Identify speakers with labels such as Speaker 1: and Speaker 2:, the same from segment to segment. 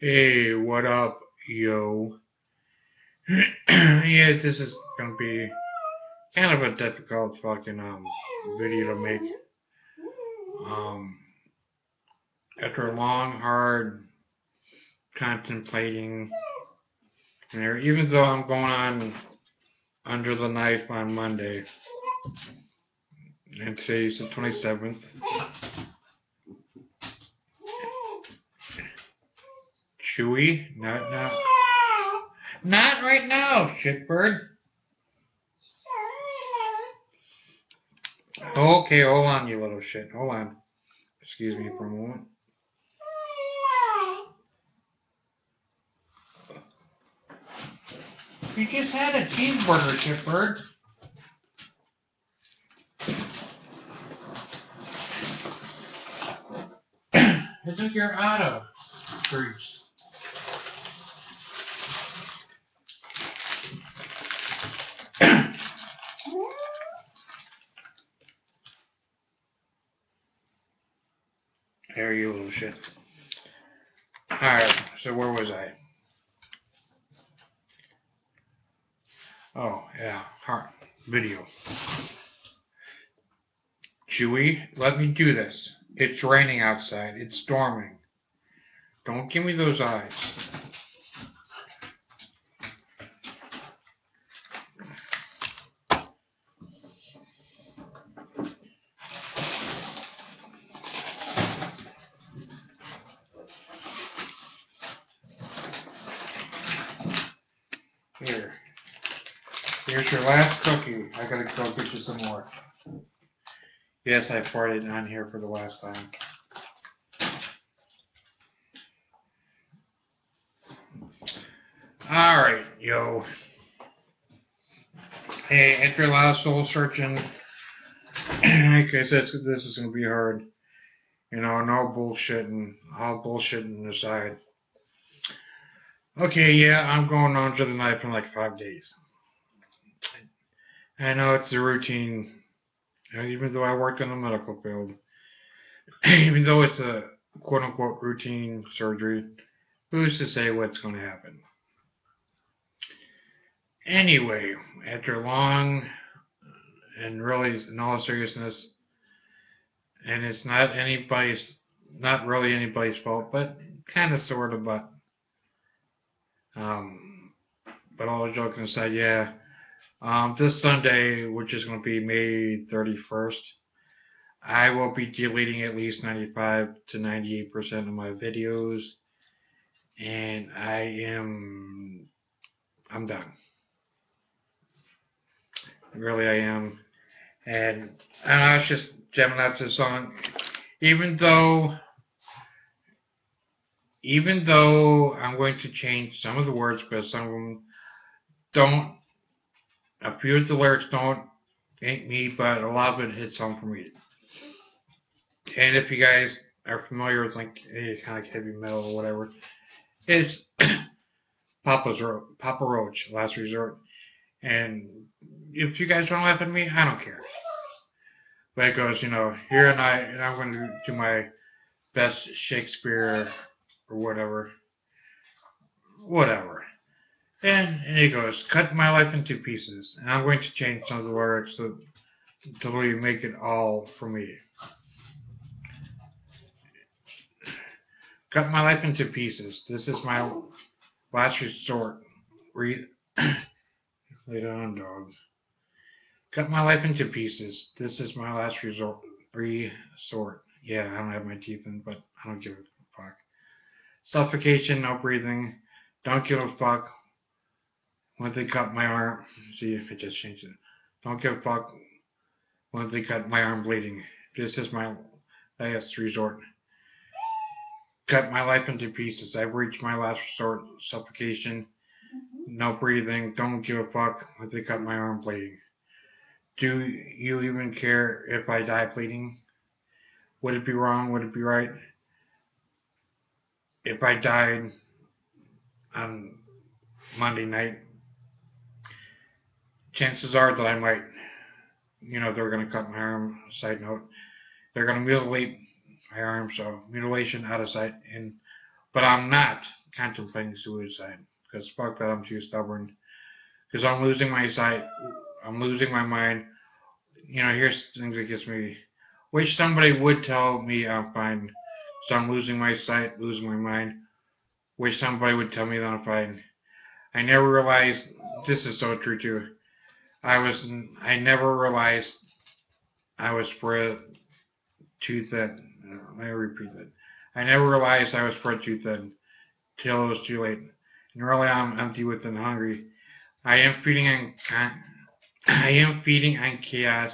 Speaker 1: Hey, what up, yo? Yes, this is gonna be kind of a difficult fucking video to make. Um, After a long, hard contemplating, and even though I'm going on under the knife on Monday, and today's the 27th. Chewy, not right now, shitbird. Okay, hold on, you little shit. Hold on. Excuse me for a moment. You just had a cheeseburger, shitbird. I think you're out of grease. There, you little shit. Alright, so where was I? Oh, yeah, heart video. Chewy, let me do this. It's raining outside. It's storming. Don't give me those eyes. Here. Here's your last cookie. I gotta go get you some more. Yes, I farted on here for the last time. Alright, yo. Hey, after a lot of soul searching, like I said, this is gonna be hard. You know, no bullshitting. All bullshitting aside. Okay, yeah, I'm going on to the knife in like 5 days. I know it's a routine, even though I worked in the medical field. Even though it's a quote unquote routine surgery, who's to say what's going to happen? Anyway, after long and really in all seriousness, and it's not really anybody's fault, but kind of sort of, um, but all joking aside, yeah. This Sunday, which is going to be May 31st, I will be deleting at least 95 to 98% of my videos, and I'm done. Really, I am. And I was just jamming out to the song, even though I'm going to change some of the words, because some of them don't. A few of the lyrics ain't me, but a lot of it hits home for me. And if you guys are familiar with like kind of like heavy metal or whatever, it's Papa Roach, Last Resort. And if you guys want to laugh at me, I don't care. But it goes, here and I'm going to do my best Shakespeare or whatever. And it goes, cut my life into pieces. And I'm going to change some of the lyrics to really make it all for me. Cut my life into pieces. This is my last resort. Read. Lay down, dog. Cut my life into pieces. This is my last resort. Yeah, I don't have my teeth in, but I don't give a fuck. Suffocation, no breathing. Don't give a fuck when they cut my arm. See if it just changed it. Don't give a fuck when they cut my arm bleeding. This is my last resort. Cut my life into pieces. I've reached my last resort. Suffocation, no breathing. Don't give a fuck when they cut my arm bleeding. Do you even care if I die bleeding? Would it be wrong? Would it be right? If I died on Monday night, chances are that I might, they're going to cut my arm. Side note, they're going to mutilate my arm, so mutilation out of sight. But I'm not contemplating suicide. Because fuck that, I'm too stubborn. Because I'm losing my sight. I'm losing my mind. Here's things that gets me. Wish somebody would tell me I'm fine. So I'm losing my sight, losing my mind. Wish somebody would tell me that I'm fine. I never realized, this is so true too. I never realized I was spread too thin. Let me repeat that. I never realized I was spread too thin till it was too late. And really, I'm empty within, hungry. I am feeding on chaos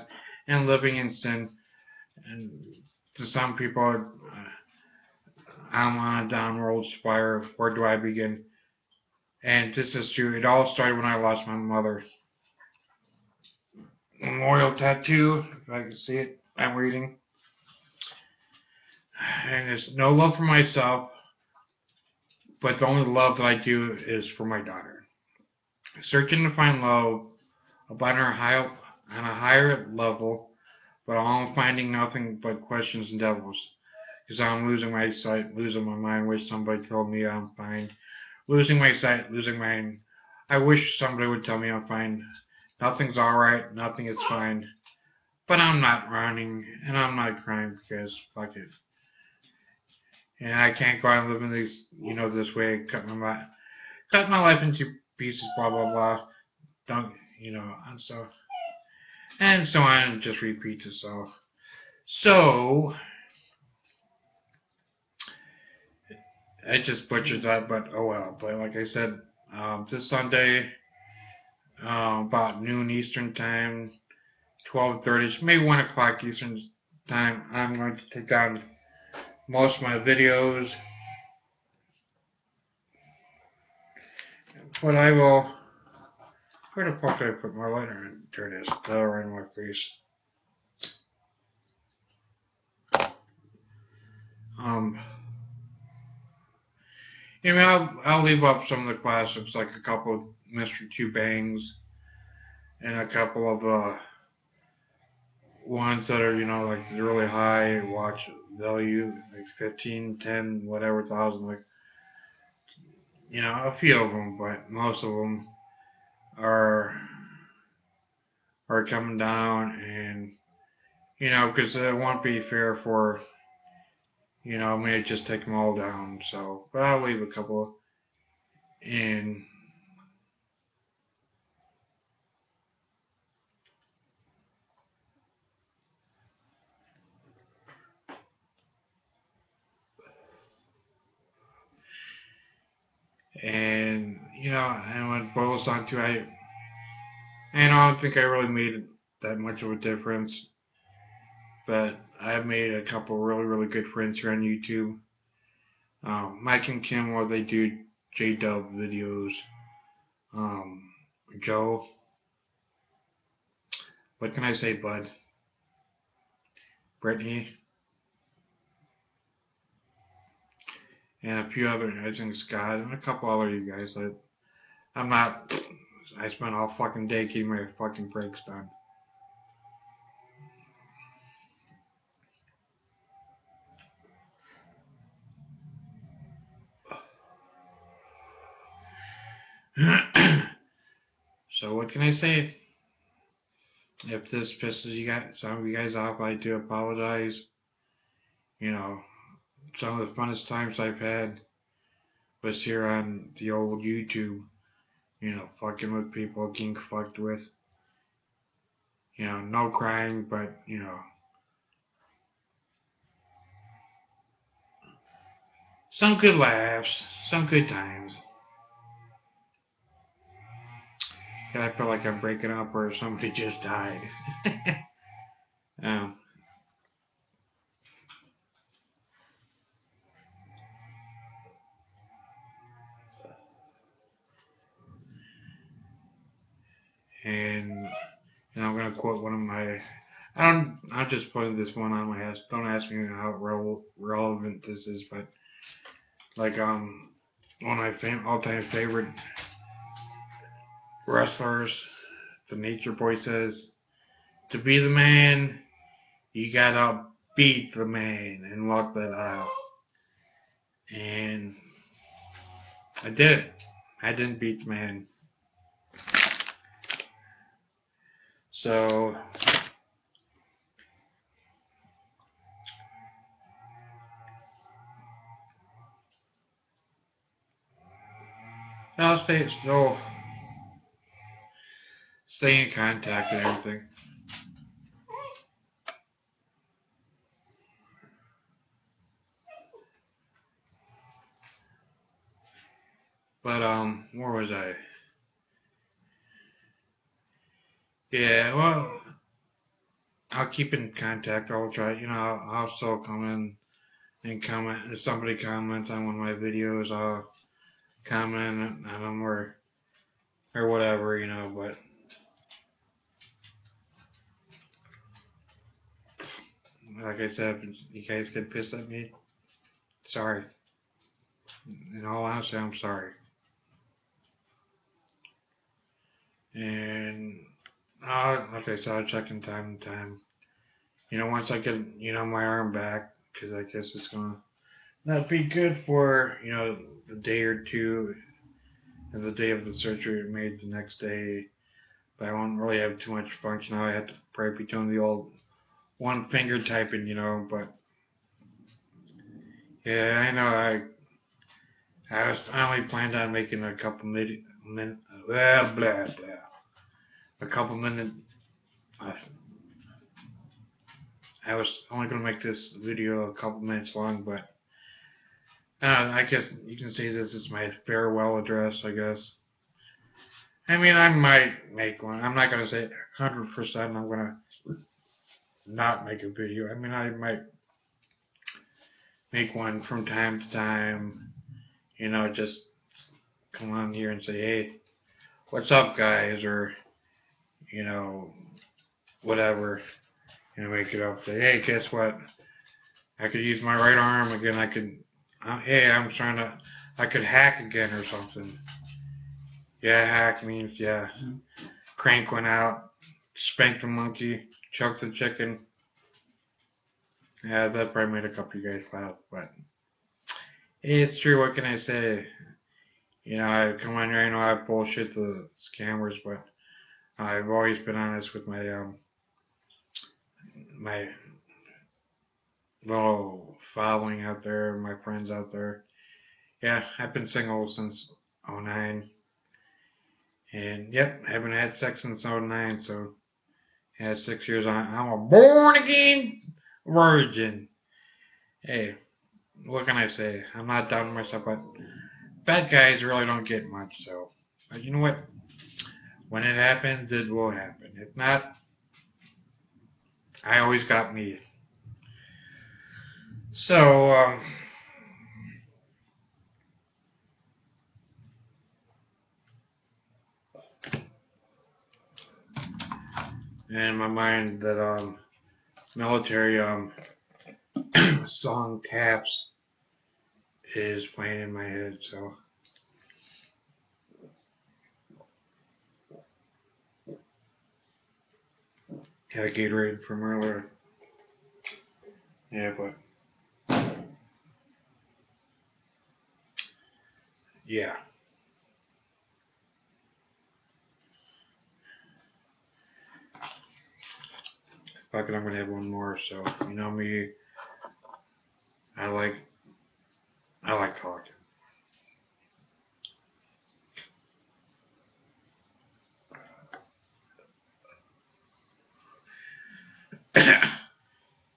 Speaker 1: and living in sin. And to some people, I'm on a downward spiral. Where do I begin? And this is true. It all started when I lost my mother. Memorial tattoo, if I can see it, I'm reading. And it's no love for myself, but the only love that I do is for my daughter. Searching to find love about her on a higher level, but all I'm finding nothing but questions and devils. Because I'm losing my sight, losing my mind. Wish somebody told me I'm fine. Losing my sight, losing my mind. I wish somebody would tell me I'm fine. Nothing's alright, nothing is fine. But I'm not running, and I'm not crying because fuck it. And I can't go on living this way, cut my life into pieces, blah blah blah. Don't and so on, and just repeats itself. So I just butchered that, but oh well. But like I said, this Sunday, about noon Eastern time, 12:30, maybe 1 o'clock Eastern time, I'm going to take down most of my videos. But I will. Where the fuck did I put my lighter in? There it is. Right in my face. I'll leave up some of the classics, like a couple of Mr. Two Bangs, and a couple of ones that are, like really high watch value, like 15, 10, whatever thousand, like, a few of them, but most of them are coming down, and because it won't be fair for me to just take them all down. So, but I'll leave a couple in. And and when it boils down to, I don't think I really made that much of a difference, but I've made a couple really, really good friends here on YouTube. Mike and Kim, where they do J-Dub videos. Joe, what can I say, bud? Brittany, and a few other, I think Scott, and a couple other you guys that I spent all fucking day keeping my fucking breaks done. So what can I say? If this pisses some of you guys off, I do apologize. Some of the funnest times I've had was here on the old YouTube. Fucking with people, getting fucked with. No crying, but some good laughs, some good times. And I feel like I'm breaking up or somebody just died. um, and I'm gonna quote one of my. I'm just putting this one on my ass. Don't ask me how relevant this is, but like one of my all-time favorite wrestlers, the Nature Boy, says, "To be the man, you gotta beat the man and walk that out." And I did it. I didn't beat the man. So I'll stay in contact and everything. But where was I? Yeah, well, I'll keep in contact. I'll try. I'll still come in and comment. If somebody comments on one of my videos, I'll comment on them or whatever. But like I said, if you guys get pissed at me, sorry. In all honesty, I'm sorry. And like I said, I'll check in time to time. Once I get my arm back, because I guess it's gonna not be good for the day or two, and the day of the surgery made the next day. But I won't really have too much function. I have to probably be doing the old one finger typing, But yeah, I know. I only planned on making a couple blah blah blah, a couple minute. I was only gonna make this video a couple minutes long, but I guess you can say this is my farewell address. I guess. I mean, I might make one. I'm not gonna say 100%. I'm gonna not make a video. I mean, I might make one from time to time. Just come on here and say, hey, what's up, guys, or whatever. Make it up. Say, hey, guess what? I could use my right arm again. Hey, I could hack again or something. Yeah, hack means, yeah, crank one out, spank the monkey, choke the chicken. Yeah, that probably made a couple of you guys laugh, but hey, it's true. What can I say? I come on here. I know I bullshit the scammers, but I've always been honest with my little following out there, my friends out there. Yeah, I've been single since '09, and yep, haven't had sex since '09. So yeah, 6 years on. I'm a born again virgin. Hey, what can I say? I'm not doubting myself, but bad guys really don't get much. So, but you know what? When it happens, it will happen. If not, I always got me. So, in my mind, that military song "Taps" is playing in my head. So, had a Gatorade from earlier. Yeah, but yeah. Fuck it, I'm gonna have one more. So, me, I like talking.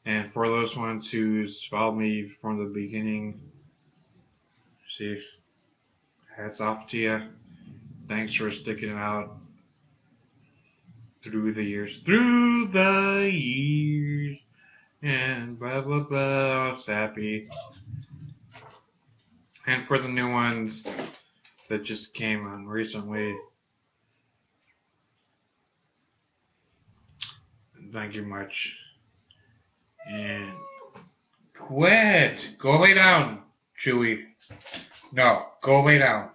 Speaker 1: And for those ones who followed me from the beginning, see, hats off to you. Thanks for sticking it out through the years. Through the years. And blah, blah, blah. Sappy. And for the new ones that just came on recently, thank you much. And quit. Go lay down, Chewy. No, go lay down.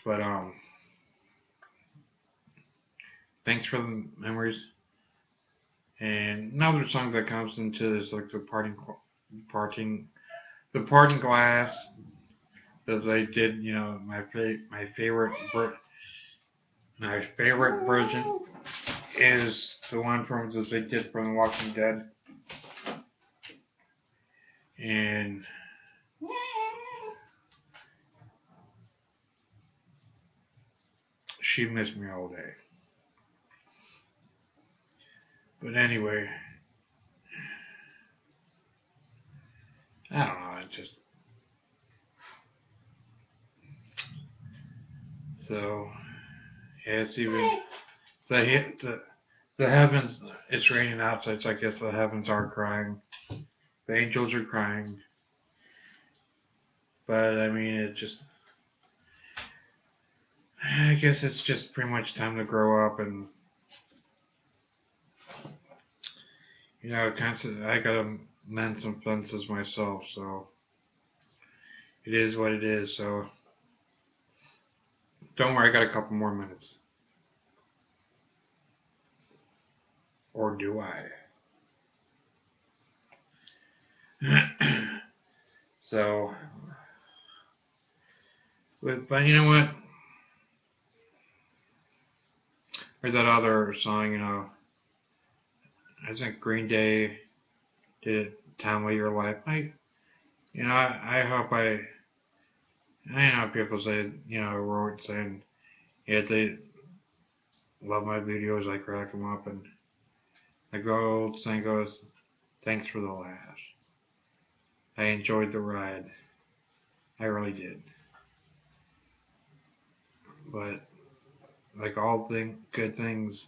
Speaker 1: But thanks for the memories. And another song that comes into this, like the parting the Parting Glass that they did. My favorite version is the one from that they did from The Walking Dead, and she missed me all day. But anyway, I don't know. It just so yeah, it's even the heavens. It's raining outside, so I guess the heavens are crying. The angels are crying. But I mean, I guess it's just pretty much time to grow up and I gotta mend some fences myself, so it is what it is. So don't worry, I got a couple more minutes. Or do I? So, but you know what? Or that other song, I think Green Day did "Time of Your Life." I hope I know people say, wrote saying, yeah, they love my videos, I crack them up, and the old saying goes, thanks for the laughs. I enjoyed the ride. I really did. But like all good things,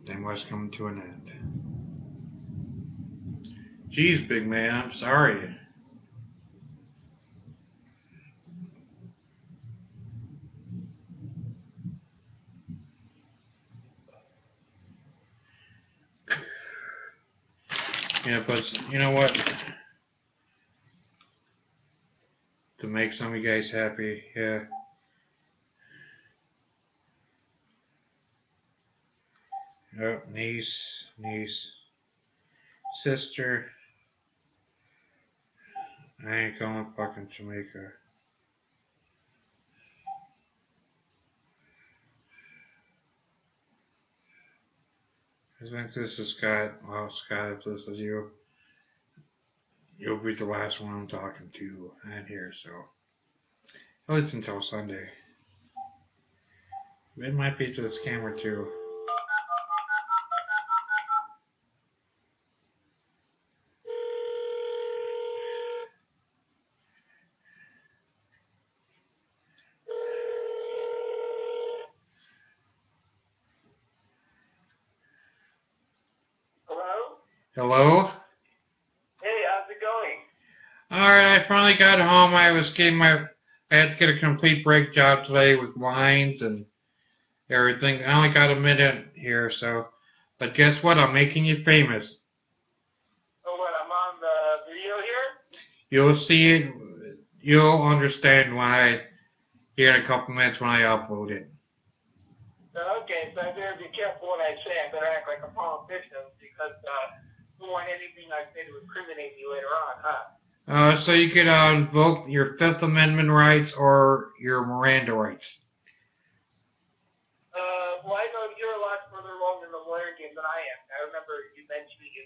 Speaker 1: they must come to an end. Geez, big man, I'm sorry. Yeah, but you know what? To make some of you guys happy, yeah. Oh, niece, sister. I ain't going fucking Jamaica. I think this is Scott. Well, Scott, if this is you, you'll be the last one I'm talking to on here, so at least until Sunday. It might be to the scammer too. Hello?
Speaker 2: Hey, how's it going?
Speaker 1: Alright, I finally got home. I had to get a complete brake job today with lines and everything. I only got a minute here, but guess what? I'm making you famous.
Speaker 2: Oh, what, I'm on the video here?
Speaker 1: You'll see it. You'll understand why here in a couple minutes when I upload it.
Speaker 2: Okay, so I better be careful what I say. I better act like a politician because I don't want anything I say to incriminate me later on, huh?
Speaker 1: So you could invoke your Fifth Amendment rights or your Miranda rights.
Speaker 2: Well, I know you're a lot further along in the lawyer game than I am. I remember you mentioning in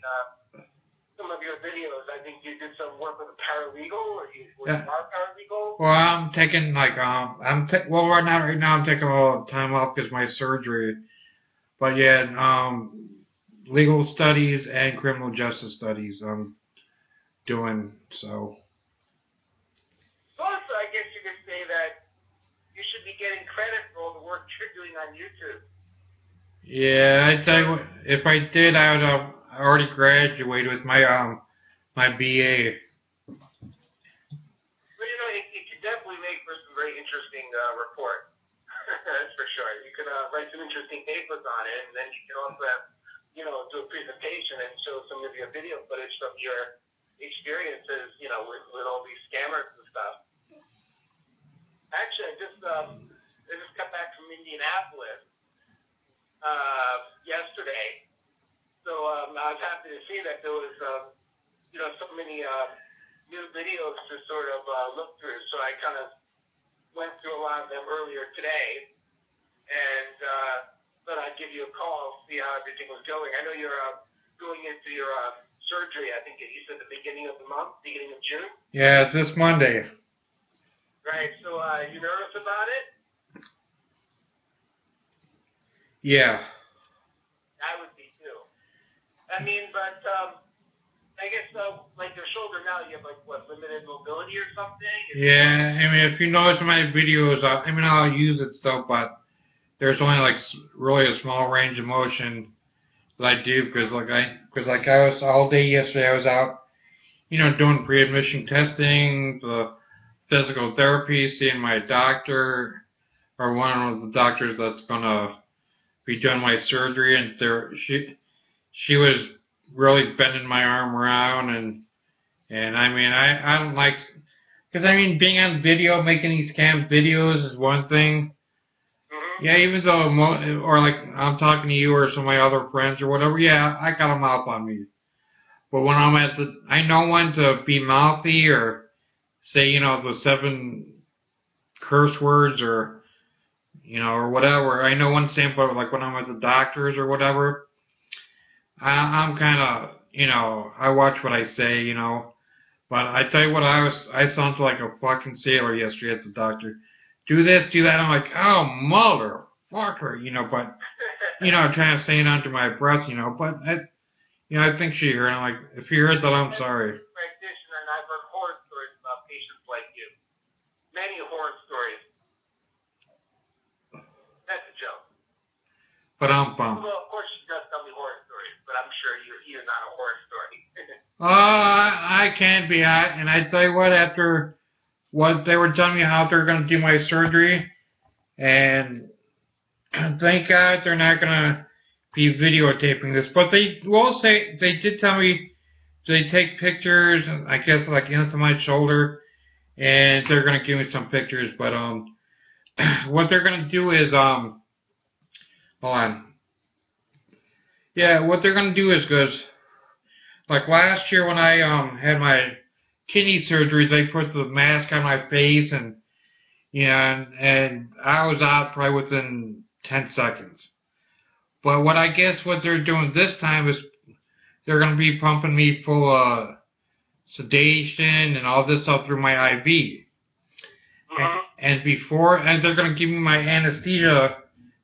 Speaker 2: some of your videos, I think you did some work with a paralegal, or you are a paralegal?
Speaker 1: Well, I'm taking right now I'm taking a little time off because my surgery. But yeah, legal studies and criminal justice studies I'm doing, so.
Speaker 2: Also, I guess you could say that you should be getting credit for all the work you're doing on YouTube.
Speaker 1: Yeah, I tell you what, if I did, I would have already graduated with my my BA.
Speaker 2: Well, it could definitely make for some very interesting report. That's for sure. You could write some interesting papers on it, and then you can also have, do a presentation and show some of your video footage from your experiences, with all these scammers and stuff. Actually, I just got back from Indianapolis yesterday, so I was happy to see that there was so many new videos to sort of look through. So I kind of went through a lot of them earlier today, and thought I'd give you a call, see how everything was going. I know you're going into your surgery. I think you said the beginning of the month, beginning of June.
Speaker 1: Yeah, it's this Monday.
Speaker 2: Right. So you nervous about it?
Speaker 1: Yeah.
Speaker 2: I would be too. I mean, but I guess like your shoulder now, you have like what, limited mobility or something?
Speaker 1: Yeah, I mean, if you notice my videos, I mean, I'll use it still, but there's only like really a small range of motion that I do because I was all day yesterday. I was out, doing pre-admission testing, the physical therapy, seeing my doctor or one of the doctors that's gonna be doing my surgery, and she was really bending my arm around, and I mean, I don't like, because I mean, being on video, making these cam videos is one thing. Yeah, even though, or like I'm talking to you or some of my other friends or whatever, yeah, I got a mouth on me. But when I know when to be mouthy or say, the 7 curse words or, or whatever. I know when to say, but like when I'm at the doctors or whatever, I'm kind of, I watch what I say, But I tell you what, I sounded like a fucking sailor yesterday at the doctor. Do this, do that. I'm like, oh, motherfucker, but, trying to say it under my breath, but, I think she heard. I'm like, if you heard that, I'm sorry.
Speaker 2: Practitioner, and I've heard horror stories about patients like you. Many horror stories. That's a joke.
Speaker 1: But I'm bummed.
Speaker 2: Well, of course she does tell me horror stories, but I'm sure you're not a horror story.
Speaker 1: I can't be. And I tell you what, after what they were telling me how they're going to do my surgery, and thank God they're not going to be videotaping this. But they will say, they did tell me they take pictures, I guess like into my shoulder, and they're going to give me some pictures. But what they're going to do is hold on. Yeah, what they're going to do is, because like last year when I had my kidney surgery, they put the mask on my face, and and I was out probably within 10 seconds. But what they're doing this time is they're going to be pumping me full of sedation and all this stuff through my IV. And they're going to give me my anesthesia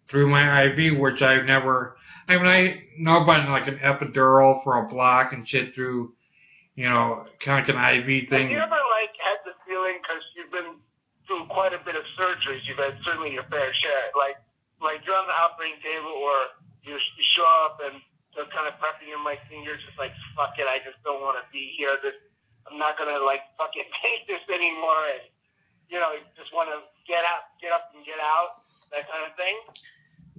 Speaker 1: through my IV, which I've never. I mean, I know about like an epidural for a block and shit through, kind of like an IV thing.
Speaker 2: Have you ever had the feeling, because you've been through quite a bit of surgeries, you've had certainly your fair share, like you're on the operating table or you show up and they're kind of prepping your fingers, just like, fuck it, I just don't want to be here. I'm not gonna fucking take this anymore, and you just want to get up and get out, that kind of thing.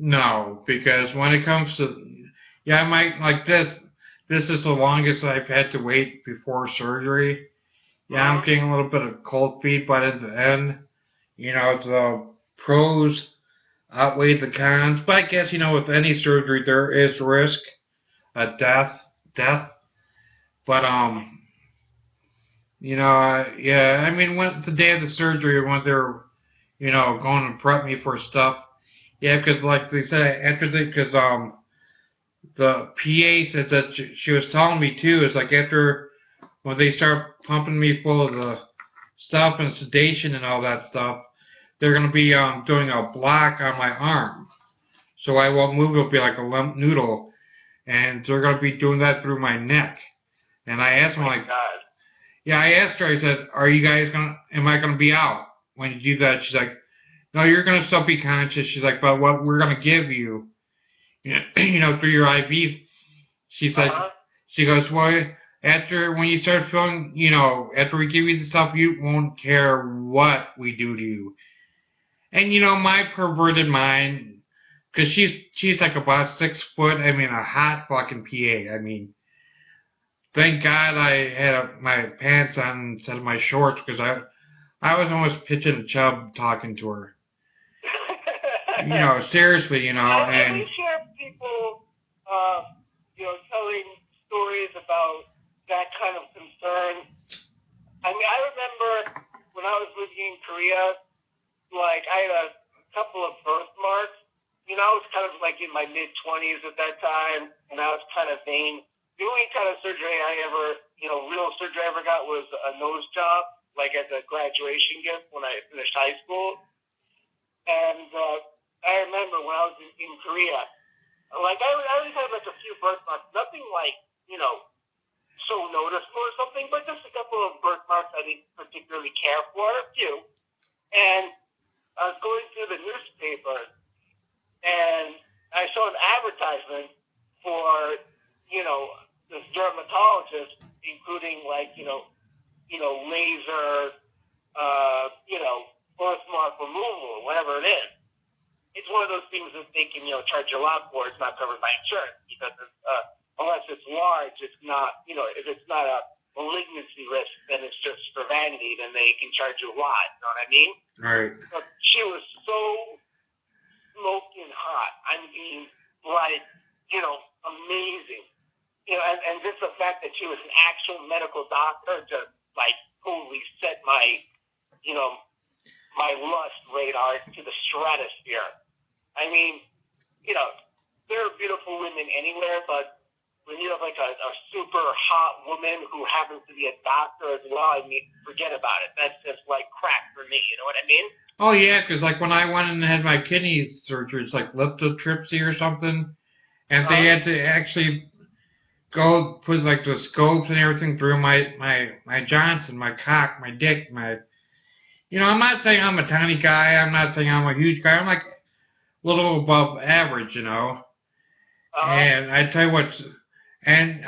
Speaker 1: No, because when it comes to, I might like this is the longest I've had to wait before surgery. Yeah, I'm getting a little bit of cold feet, but at the end, the pros outweigh the cons. But I guess, with any surgery, there is risk of death. But, yeah, I mean, when the day of the surgery, when they're, going to prep me for stuff, yeah, because like they said, because the PA said that she was telling me too, is like after when they start pumping me full of the stuff and sedation and all that stuff, they're going to be doing a block on my arm, so I won't move. It'll be like a lump noodle, and they're going to be doing that through my neck. And I asked them I asked her. I said, am I going to be out when you do that? She's like, no, you're going to still be conscious. She's like, but what we're going to give you, through your IV, she said, she goes, well, when you start feeling, after we give you the stuff, you won't care what we do to you. And, my perverted mind, because she's like about 6 foot, I mean, a hot fucking PA. I mean, thank God I had my pants on instead of my shorts, because I was almost pitching a chub talking to her. Seriously, and
Speaker 2: we hear people, telling stories about that kind of concern. I mean, I remember when I was living in Korea, like I had a couple of birthmarks. You know, I was kind of like in my mid-20s at that time, and I was kind of vain. The only kind of surgery I ever, real surgery I ever got was a nose job, like as a graduation gift when I finished high school. And I remember when I was in Korea, like I always had like a few birthmarks, nothing like, so noticeable or something, but just a couple of birthmarks I didn't particularly care for, a few. And I was going through the newspaper, and I saw an advertisement for, this dermatologist, including like, laser, birthmark removal, whatever it is. It's one of those things that they can, charge a lot for. It's not covered by insurance because unless it's large, it's not, if it's not a malignancy risk, then it's just for vanity, then they can charge you a lot. You know what I mean?
Speaker 1: Right.
Speaker 2: But she was so smoking hot. I mean, like, amazing. And just the fact that she was an actual medical doctor just, like, totally set my, my lust radar to the stratosphere. I mean, there are beautiful women anywhere, but when you have like a super hot woman who happens to be a doctor as well, I mean, forget about it. That's just like crack for me. You know what I mean?
Speaker 1: Oh yeah, because like when I went and had my kidney surgery, it's like lithotripsy or something, and they had to actually go put like the scopes and everything through my Johnson, my cock, my dick, my. I'm not saying I'm a tiny guy. I'm not saying I'm a huge guy. I'm like a little above average, And I tell you what, and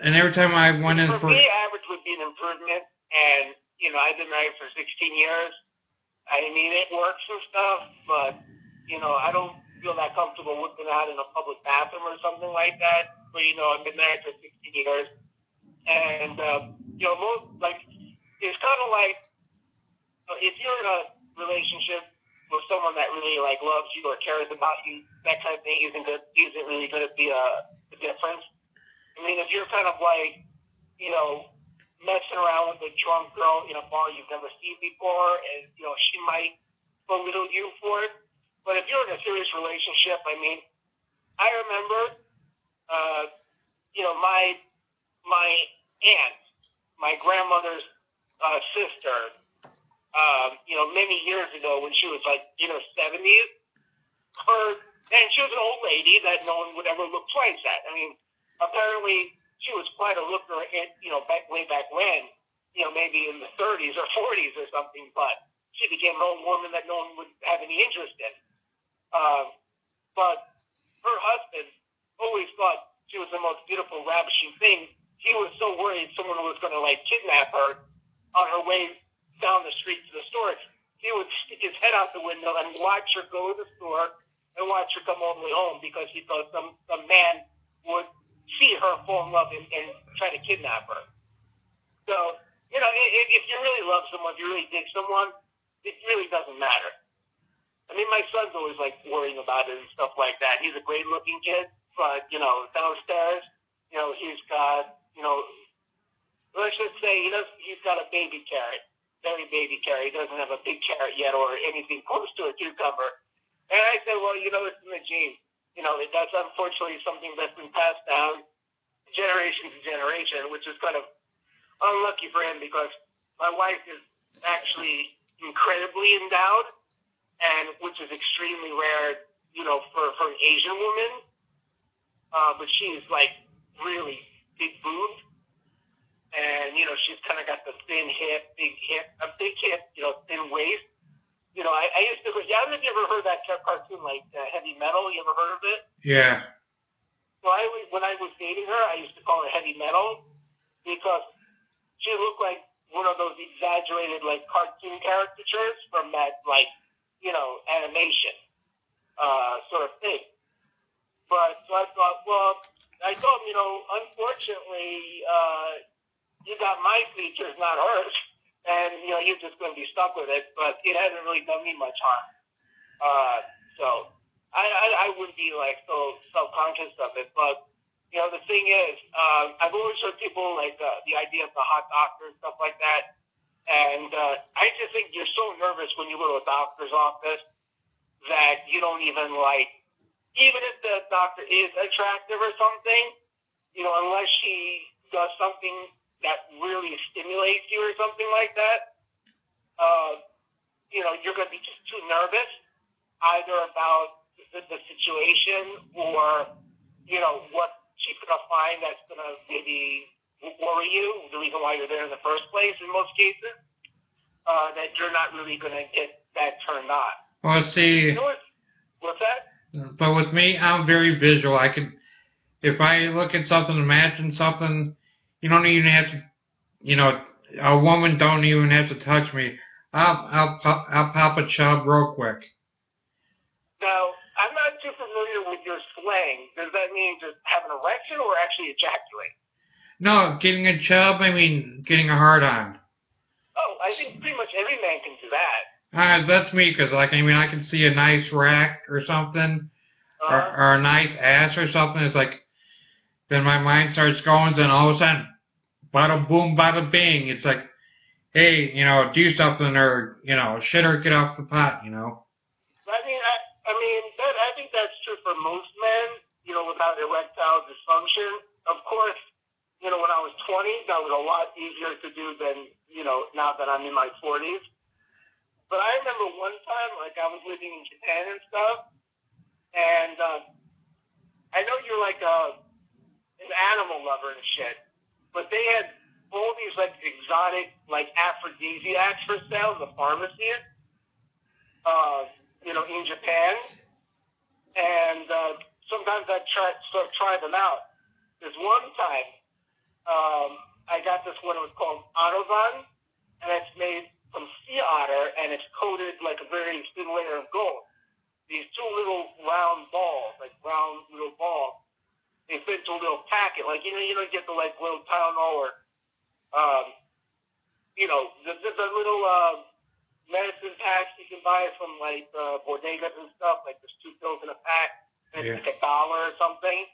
Speaker 1: every time I went in
Speaker 2: for me, average would be an improvement. And I've been married for 16 years. I mean, it works and stuff, but I don't feel that comfortable whipping out in a public bathroom or something like that. But I've been married for 16 years, and most like it's kind of like. If you're in a relationship with someone that really like loves you or cares about you, that kind of thing isn't really going to be a difference. I mean, if you're kind of like, messing around with a drunk girl in a bar you've never seen before, and she might belittle you for it. But if you're in a serious relationship, I mean, I remember, my aunt, my grandmother's sister. Many years ago when she was like in her 70s, and she was an old lady that no one would ever look twice at. I mean, apparently she was quite a looker, way back when, maybe in the 30s or 40s or something, but she became an old woman that no one would have any interest in. But her husband always thought she was the most beautiful, ravishing thing. He was so worried someone was going to like kidnap her on her way down the street to the store. He would stick his head out the window and watch her go to the store and watch her come all the way home because he thought some man would see her fall in love and try to kidnap her. So, if you really love someone, if you really dig someone, it really doesn't matter. I mean, my son's always like worrying about it and stuff like that. He's a great looking kid, but, downstairs, he's got, let's just say he's got a baby carrot. Very baby carrot. He doesn't have a big carrot yet or anything close to a cucumber. And I said, well, it's in the genes. That's unfortunately something that's been passed down generation to generation, which is kind of unlucky for him because my wife is actually incredibly endowed, and which is extremely rare, for an Asian woman. But she's like really big boobed. And, she's kind of got the thin hip, big hip, thin waist. I used to, I don't know if you ever heard that cartoon, like Heavy Metal. You ever heard of it?
Speaker 1: Yeah.
Speaker 2: So when I was dating her, I used to call her Heavy Metal because she looked like one of those exaggerated, like, cartoon caricatures from that, like, animation sort of thing. But so I thought, well, I told him, unfortunately, you got my features, not hers, and you're just going to be stuck with it. But it hasn't really done me much harm. So I wouldn't be like so self-conscious of it. But You know, the thing is, I've always heard people like the idea of the hot doctor and stuff like that. And I just think you're so nervous when you go to a doctor's office that you don't even like, even if the doctor is attractive or something, you know, unless she does something that really stimulates you or something like that, you know, you're going to be just too nervous either about the situation or, you know, what she's going to find that's going to maybe worry you, the reason why you're there in the first place in most cases, that you're not really going to get that turned on.
Speaker 1: Well, see,
Speaker 2: You know what's that?
Speaker 1: but with me, I'm very visual. I can, if I look at something, imagine something, you don't even have to, you know, a woman don't even have to touch me. I'll pop a chub real quick.
Speaker 2: Now, I'm not too familiar with your slang. Does that mean just have an erection or actually ejaculate?
Speaker 1: No, getting a chub, I mean getting a hard on.
Speaker 2: Oh, I think pretty much every man can do that.
Speaker 1: That's me, 'cause like, I mean, I can see a nice rack or something,
Speaker 2: Uh-huh.
Speaker 1: or a nice ass or something. It's like, then my mind starts going, and all of a sudden, bada boom, bada bing. It's like, hey, you know, do something, or, you know, shit or get off the pot, you know.
Speaker 2: I think that's true for most men, you know, without erectile dysfunction. Of course, you know, when I was 20, that was a lot easier to do than, you know, now that I'm in my 40s. But I remember one time, like, I was living in Japan and stuff, and I know you're like an animal lover and shit, but they had all these, like, exotic, like, aphrodisiacs for sale in the pharmacies, you know, in Japan. And sometimes I try them out. There's one time I got this one. It was called Ottovan, and it's made from sea otter, and it's coated like a very thin layer of gold. These two little round balls, like round little balls, they fit into a little packet. Like you know, you get the like little Tylenol or you know, the little medicine packs you can buy from like bodegas and stuff. Like there's 2 pills in a pack, and it's like $1 or something.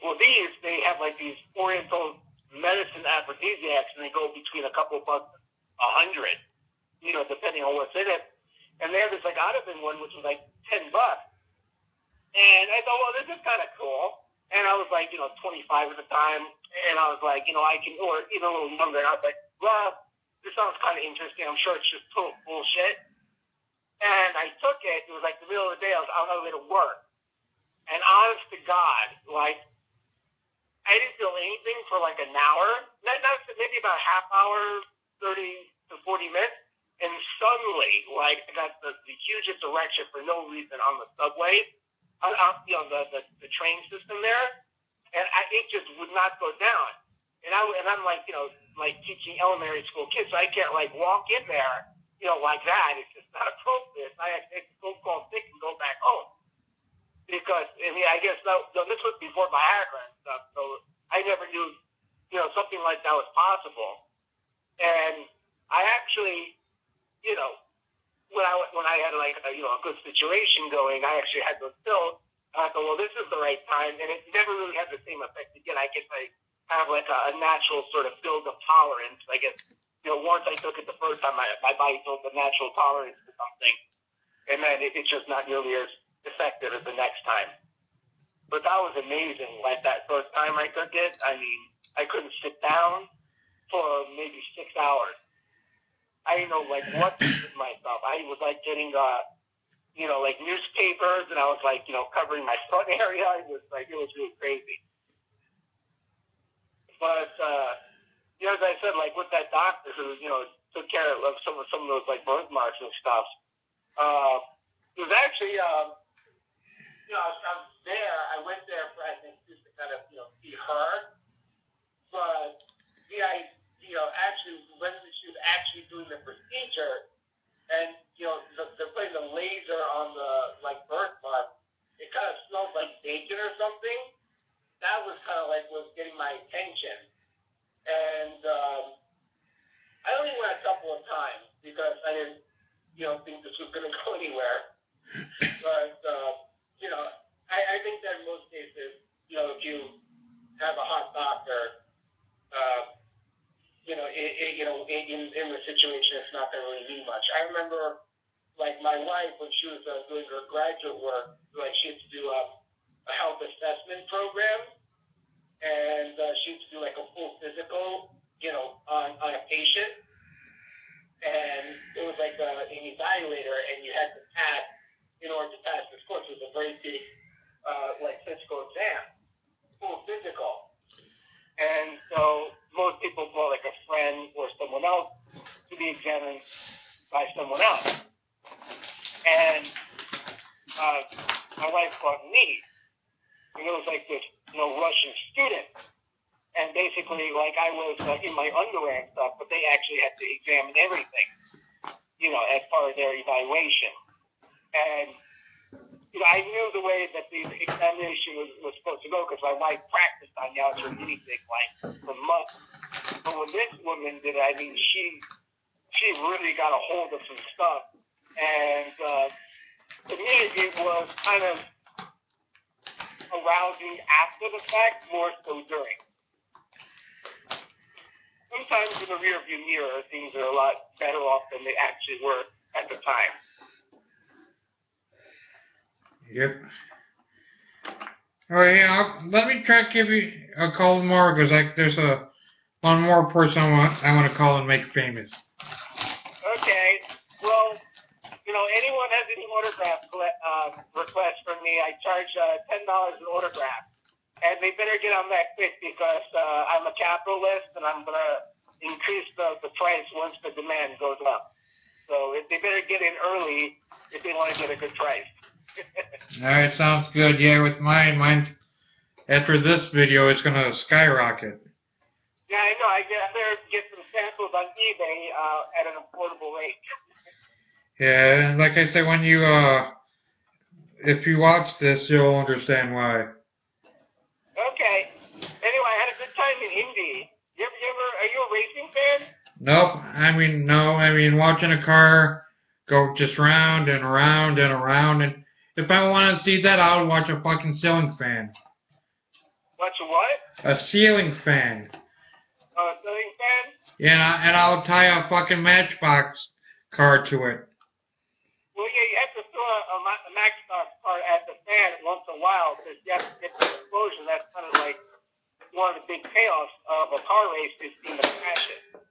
Speaker 2: Well, they have like these Oriental medicine aphrodisiacs, and they go between a couple bucks, $100, you know, depending on what's in it. And they have this like Ottoman one, which was like $10. And I thought, well, this is kind of cool. And I was like, you know, 25 at the time, and I was like, you know, I can, or even a little younger. And I was like, well, this sounds kind of interesting. I'm sure it's just total bullshit. And I took it. It was like the middle of the day. I was on my way to work. And honest to God, like, I didn't feel anything for like an hour. Not maybe about a half hour, 30 to 40 minutes. And suddenly, like, I got the hugest erection for no reason on the subway, you know, the train system there. And it just would not go down. And I'm like, you know, like teaching elementary school kids, so I can't like walk in there, you know, like that. It's just not appropriate. I have to take the phone call sick and go back home. Because, I mean, I guess this was before Viagra and stuff, so I never knew, you know, something like that was possible. And I actually, you know, when I had like a, you know, a good situation going, I actually had those pills. And I thought, well, this is the right time, and it never really had the same effect again. I guess I have like a natural sort of build of tolerance. I guess, you know, once I took it the first time, my body built a natural tolerance to something, and then it's just not nearly as effective as the next time. But that was amazing. Like that first time I took it, I mean, I couldn't sit down for maybe 6 hours. I didn't know like what to do with myself. I was like getting you know, like newspapers, and I was like, you know, covering my front area. It was really crazy. But you know, as I said, like with that doctor who, you know, took care of some of those like birthmarks and stuff. It was actually, you know, I was there. I went there for, I think, just to kind of, you know, see her. But you know, actually, when she was actually doing the procedure, and you know, they're putting the laser on the like birthmark, it kind of smells like bacon or something. That was kind of like was getting my attention, and I only went a couple of times because I didn't, you know, think this was going to go anywhere. But you know, I think that in most cases, you know, if you in the situation, it's not going to really mean much. I remember, like, my wife, when she was doing her graduate work, like, she had to do a health assessment program, and she had to do, like, a full physical, on a patient, and it was like an evaluator, and you had to pass in order to pass this course. It was a very big, physical exam, full physical. And so most people brought like a friend or someone else to be examined by someone else. And my wife brought me. And it was like this, Russian student. And basically, like, I was in my underwear and stuff, but they actually had to examine everything, as part of their evaluation. And, I knew the way that the examination was supposed to go because my wife practiced on the outside anything, like, for months. But when this woman did it, I mean, she really got a hold of some stuff. And to me, it was kind of arousing after the fact, more so during. Sometimes in the rearview mirror, things are a lot better off than they actually were at the time.
Speaker 1: Yep. Oh yeah, let me try to give you a call tomorrow because there's one more person I want to call and make famous.
Speaker 2: Okay. Well, anyone has any autograph requests from me, I charge $10 an autograph. And they better get on that quick because I'm a capitalist and I'm going to increase the price once the demand goes up. So they better get in early if they want to get a good price.
Speaker 1: Alright, sounds good. Yeah, with mine, after this video, it's going to skyrocket.
Speaker 2: Yeah, I know. I better get some samples on eBay at an affordable rate.
Speaker 1: Yeah, and like I said, when you, if you watch this, you'll understand why.
Speaker 2: Okay. Anyway, I had a good time in Indy. Are you a racing fan?
Speaker 1: Nope. No. Watching a car go just round and around and around, and if I want to see that, I would watch a fucking ceiling fan.
Speaker 2: Watch a what?
Speaker 1: A ceiling fan.
Speaker 2: A ceiling fan?
Speaker 1: Yeah, and I'll tie a fucking Matchbox car to it.
Speaker 2: Well, yeah, you have to throw a Matchbox car at the fan once in a while because you have to get the explosion. That's kind of like one of the big payoffs of a car race is being a passion.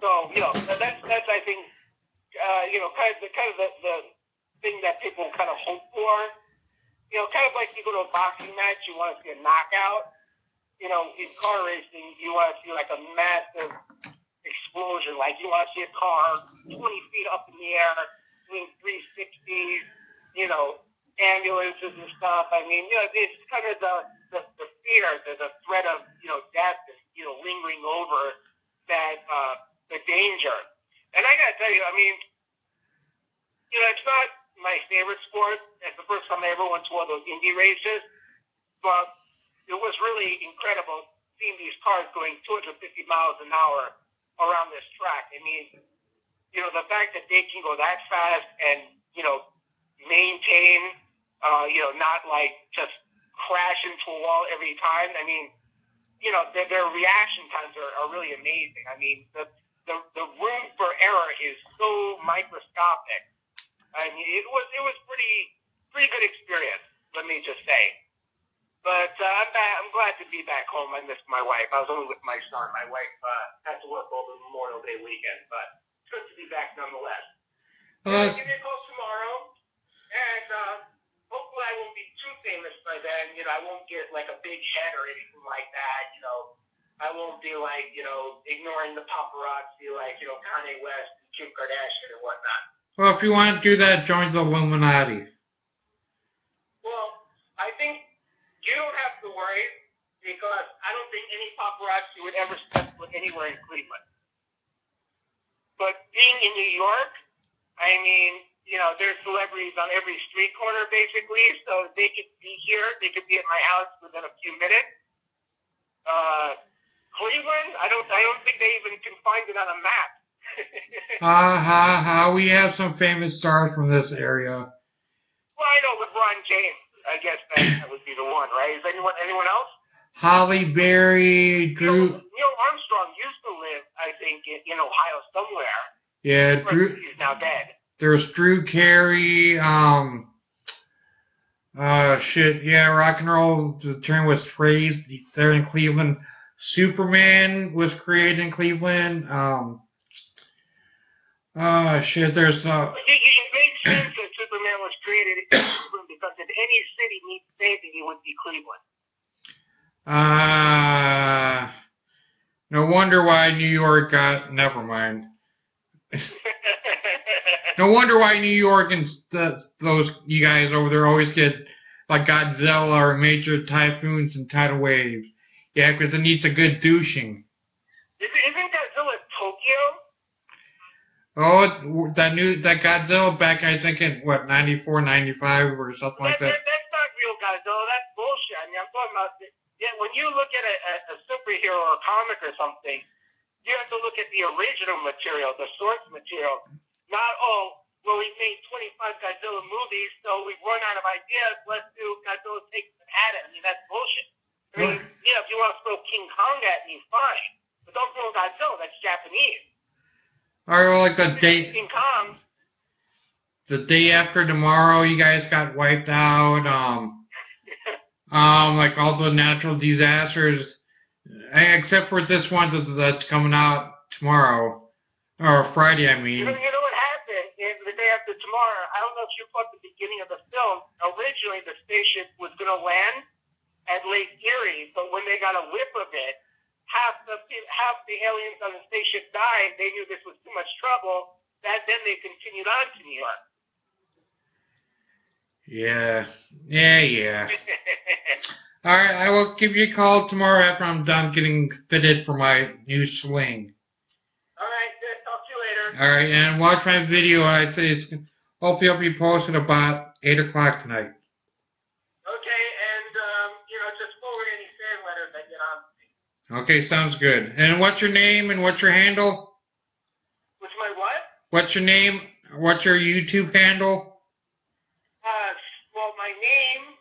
Speaker 2: So, that's I think, kind of the thing that people kind of hope for. Kind of like you go to a boxing match, you want to see a knockout. In car racing, you want to see like a massive explosion. Like you want to see a car 20 feet up in the air, doing 360s, ambulances and stuff. I mean, it's kind of the fear, the threat of, death and, lingering over that, the danger. And I gotta tell you, I mean, it's not my favorite sport. It's the first time I ever went to one of those Indy races, but it was really incredible seeing these cars going 250 miles an hour around this track. I mean, the fact that they can go that fast and, maintain, not like just crash into a wall every time. I mean, their reaction times are really amazing. I mean, the room for error is so microscopic. I mean, it was pretty good experience, let me just say. But I'm glad to be back home. I missed my wife. I was only with my son. My wife had to work over Memorial Day weekend, but it's good to be back nonetheless. Give me a call tomorrow, and hopefully I won't be too famous by then. I won't get like a big head or anything like that. I won't be like, ignoring the paparazzi like, Kanye West and Kim Kardashian and whatnot.
Speaker 1: Well, if you want to do that, join the Illuminati.
Speaker 2: Well, I think you don't have to worry because I don't think any paparazzi would ever step foot anywhere in Cleveland. But being in New York, I mean, there's celebrities on every street corner basically, so they could be here, they could be at my house within a few minutes. Cleveland, I don't think they even can find it on a map.
Speaker 1: We have some famous stars from this area.
Speaker 2: Well, I know LeBron James. I guess that would be the one, right? Is anyone else?
Speaker 1: Halle Berry, Drew.
Speaker 2: Neil Armstrong Armstrong used to live, I think, in Ohio somewhere.
Speaker 1: Yeah, Drew.
Speaker 2: He's now dead.
Speaker 1: There's Drew Carey. Shit. Yeah, rock and roll. The term was phrased there in Cleveland. Superman was created in Cleveland. Shit. There's
Speaker 2: It makes sense that Superman was created in Cleveland because if any city needs saving, it would be Cleveland.
Speaker 1: No wonder why New York got. Never mind. No wonder why New York and those you guys over there always get like Godzilla or major typhoons and tidal waves. Yeah, because it needs a good douching.
Speaker 2: Isn't Godzilla Tokyo?
Speaker 1: Oh, that Godzilla back, I think in what 94, 95 or something like that.
Speaker 2: That's not real Godzilla. That's bullshit. I mean, I'm talking about when you look at a superhero or a comic or something, you have to look at the original material, the source material. Not, well, we made 25 Godzilla movies, so we've run out of ideas. Let's do Godzilla Takes Manhattan. I mean, that's bullshit. I mean, if you want to throw King Kong at me, fine. But don't throw Godzilla. That's Japanese.
Speaker 1: Or like the day,
Speaker 2: King Kong.
Speaker 1: the day after tomorrow, you guys got wiped out. Like all the natural disasters, except for this one that's coming out tomorrow or Friday. I mean.
Speaker 2: You know what happened the day after tomorrow? I don't know if you caught the beginning of the film. Originally, the spaceship was going to land at Lake Erie, but when they got a whiff of it, half the aliens on the spaceship died. They knew this was too much trouble. Then they continued on to New York.
Speaker 1: Yeah. All right, I will give you a call tomorrow after I'm done getting fitted for my new sling.
Speaker 2: All right, good. Talk to you later.
Speaker 1: All right, and watch my video. I'd say it's hopefully it'll be posted about 8 o'clock tonight.
Speaker 2: Okay, and just forward any fan letters that get on to me.
Speaker 1: Okay, sounds good. And what's your name and what's your handle?
Speaker 2: What's my what?
Speaker 1: What's your name? What's your YouTube handle?
Speaker 2: Well,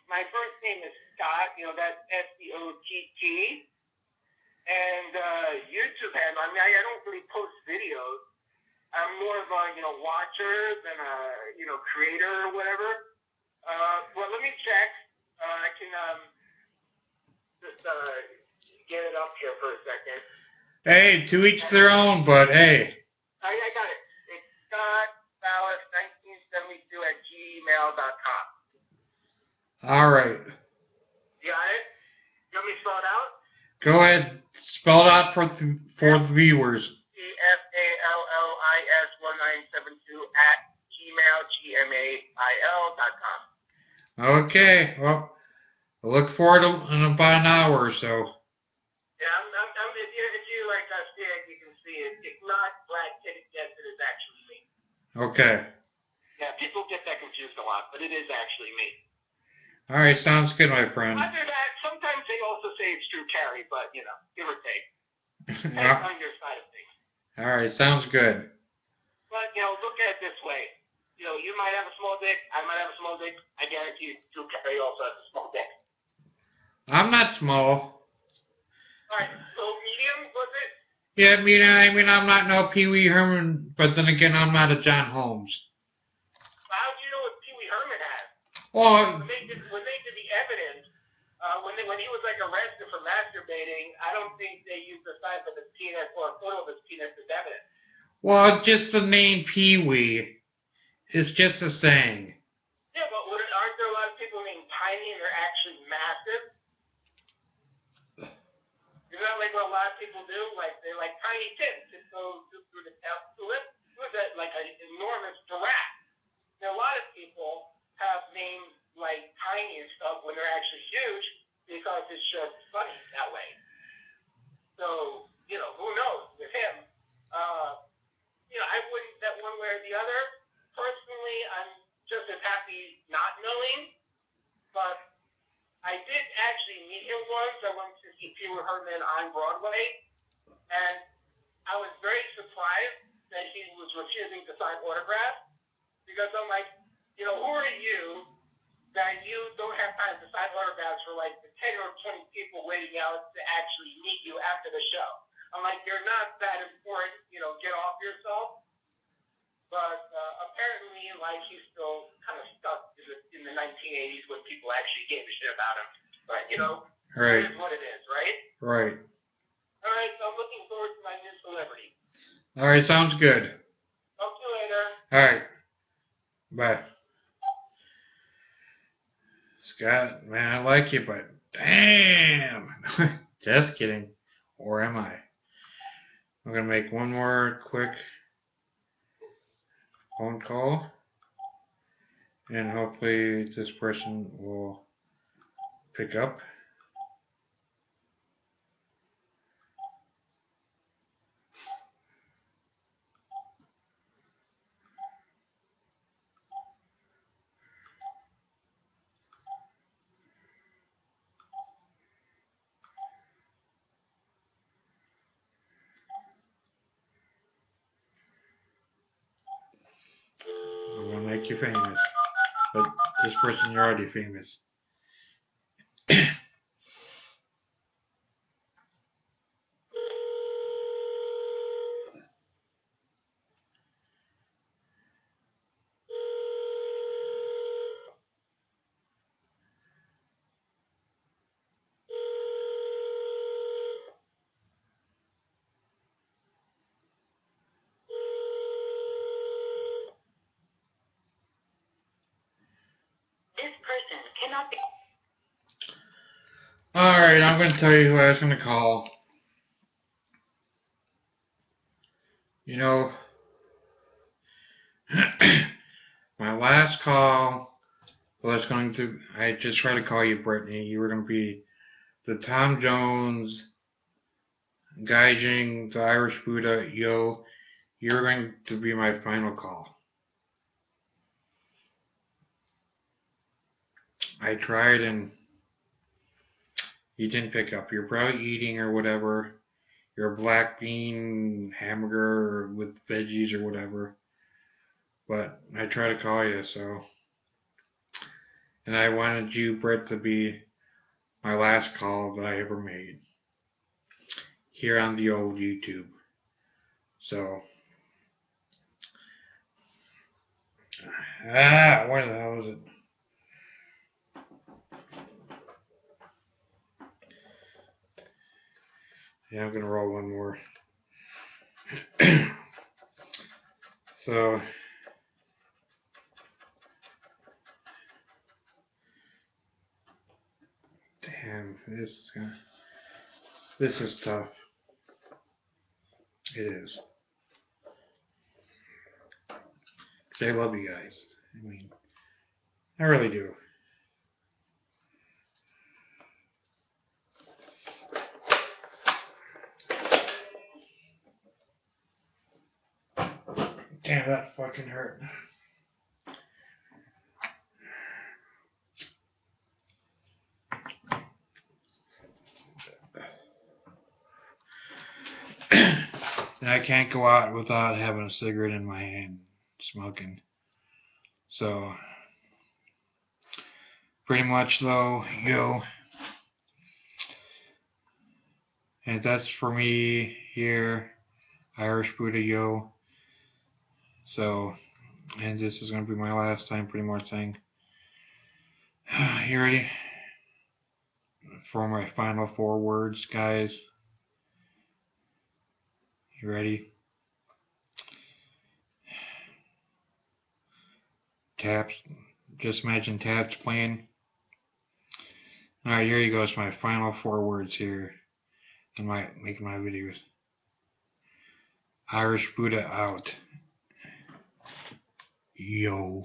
Speaker 2: my first name is Scott. That's SCOTT. And YouTube handle. I mean, I don't really post videos. I'm more of a watcher than a creator or whatever. Well, let me check. I can just get it up here for a second.
Speaker 1: Hey, to each their own, but hey.
Speaker 2: I got it. It's scottballas1972@gmail.com.
Speaker 1: All right.
Speaker 2: You got it? You want me to spell it out?
Speaker 1: Go ahead. Spell it out for the viewers.
Speaker 2: CFALLIS1972@gmail.com.
Speaker 1: Okay. Well, I look forward to in about an hour or so.
Speaker 2: Yeah, if you like see it, you can see it. It's not Black Kid. Yes, it is actually me.
Speaker 1: Okay.
Speaker 2: Yeah, people get that confused a lot, but it is actually me.
Speaker 1: All right, sounds good, my friend.
Speaker 2: Other than that, sometimes they also say it's Drew Carey, but give or take. Depends on your side of things.
Speaker 1: All right, sounds good.
Speaker 2: But look at it this way. You might have a small dick. I might have a small dick. I guarantee you, Drew Carey also has a small dick.
Speaker 1: I'm not small.
Speaker 2: All right, so medium was it?
Speaker 1: Yeah, I mean, I'm not no Pee Wee Herman, but then again, I'm not a John Holmes.
Speaker 2: How do you know what Pee Wee Herman has?
Speaker 1: Well,
Speaker 2: When they did the evidence, when he was arrested for masturbating, I don't think they used the size of his penis or a photo of his penis as evidence.
Speaker 1: well, just the name Pee Wee is just a saying.
Speaker 2: Yeah, but aren't there a lot of people named Tiny and they're actually massive? Isn't that like what a lot of people do? Like they like tiny tits to go through the lip. Who's that? Like an enormous giraffe. Now, a lot of people have names like Tiny and stuff when they're actually huge because it's just funny that way. So, who knows with him? I wouldn't bet one way or the other. Personally, I'm just as happy not knowing, but I did actually meet him once. I went to see Pee Wee Herman on Broadway, and I was very surprised that he was refusing to sign autographs because I'm like, who are you that you don't have time to sign autographs for like the 10 or 20 people waiting out to actually meet you after the show? I'm like, you're not that important, get off yourself. But apparently, like, he's still kind of stuck in the 1980s when people actually gave a shit about him. But,
Speaker 1: Right.
Speaker 2: it is what it is, right?
Speaker 1: Right.
Speaker 2: All right, so I'm looking forward to my new celebrity.
Speaker 1: All right, sounds good.
Speaker 2: Talk to you later.
Speaker 1: All right. Bye. Scott, man, I like you, but damn. Just kidding. Or am I? I'm going to make one more quick phone call. And hopefully this person will pick up. I want to make you famous. But this person, you're already famous.
Speaker 2: This person cannot be.
Speaker 1: Alright, I'm going to tell you who I was going to call. My last call was going to, I just tried to call you, Brittany. You were going to be the Tom Jones, Gaijing, the Irish Buddha, Yo. You're going to be my final call. I tried and you didn't pick up. You're probably eating or whatever. You're a black bean hamburger with veggies or whatever. But I tried to call you, so. And I wanted you, Britt, to be my last call that I ever made here on the old YouTube. So. Where the hell is it? Yeah, I'm gonna roll one more. So, damn, this is tough. It is. 'Cause I love you guys. I mean, I really do. Damn, that fucking hurt. And I can't go out without having a cigarette in my hand, smoking. So, pretty much though, yo. And that's for me here, Irish Buddha, yo. So, and this is going to be my last time pretty much saying, you ready for my final 4 words, guys? You ready? Taps. Just imagine taps playing. Alright, here you go. It's my final 4 words here in making my videos. Irish Buddha out. Yo.